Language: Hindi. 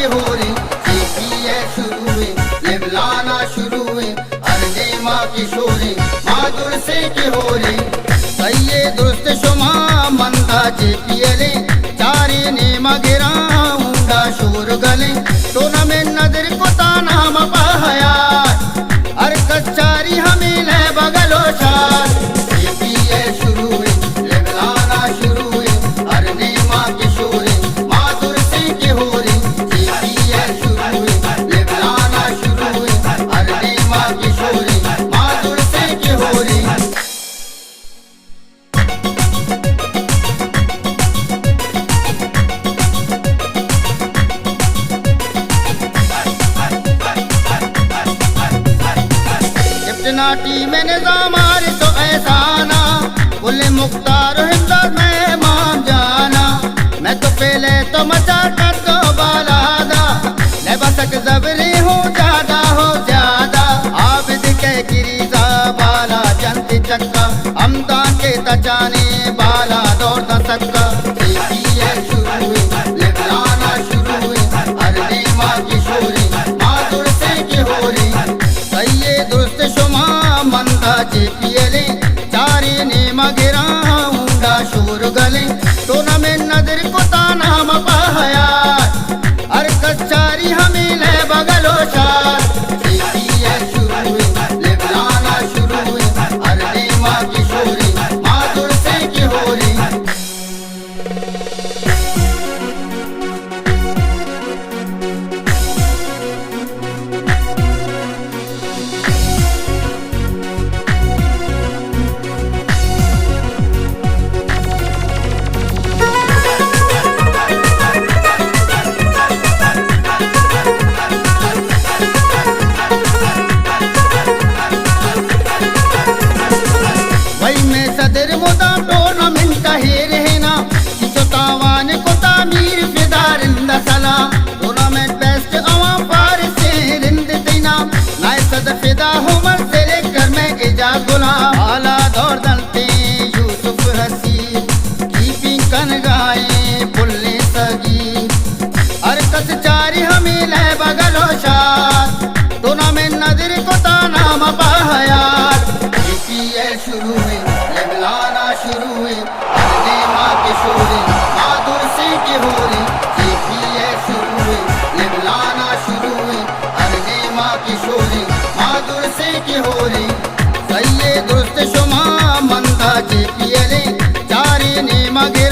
के हो रे ये शुरू है लिबलाना शुरू है अर्दे माँ की शोरे माधुर से के हो रे सही दुरुस्त शुमा मंदा जेपीएले चारे ने मगेरा ऊंडा शोर गले टूर्नामेंट नदर को ताना पाया अर कच्चारी हमें ले बगलो शार ये शुरू है लिबलाना शुरू है अर्दे माँ की शोरे माधुर से के हो रे ये शुरू है लिबलाना शुरू है अर्दे माँ की शोरे माधुर से के हो रे नाटी में निजाम तो ऐसा ना बोले मुख्तार हिंदर में माम जाना मैं तो पहले तो मचा कर तो बालादा मैं बसक जबरी हूँ ज्यादा आबिद के गिरीजा बाला जंती चक्का अमदान के तचाने बाला दौड़ न सकता शुरू है लिबलाना शुरू है अर्दे माँ की शोरी माधुर से की हो रही सही दुरुस्त शुमा मंदा जेपीएले चारे ने मगेरा ऊंडा शोर गले टूर्नामेंट नदर को ताना पाया अर कच्चारी हमें ले बगलो शार शुरू है लिबलाना शुरू है अर्दे माँ की शोरी माधुर से की हो रही सदर मुदा टूर्नामेंट हे रहना तावान को तामीर फिदारिंदा सला टूर्नामेंट बेस्ट अवा पार से रिंद देना नाय सद फिदा हुमर से लेकर मैं इजा गुला आला दौड़ दलते यूसुफ हसी कीपिंग कन गाए पुल्ले सगी अर कस चारी हमें ले बगलो शार टूर्नामेंट नदर को ताना पाया शुरू है लिबलाना शुरू है अर्दे माँ के शोरे माधुर से के हो रे शुरू है लिबलाना शुरू है अर्दे माँ की शोरे माधुर से के हो रे सही दुरुस्त शुमा मंदा जेपीएले चारे ने मगे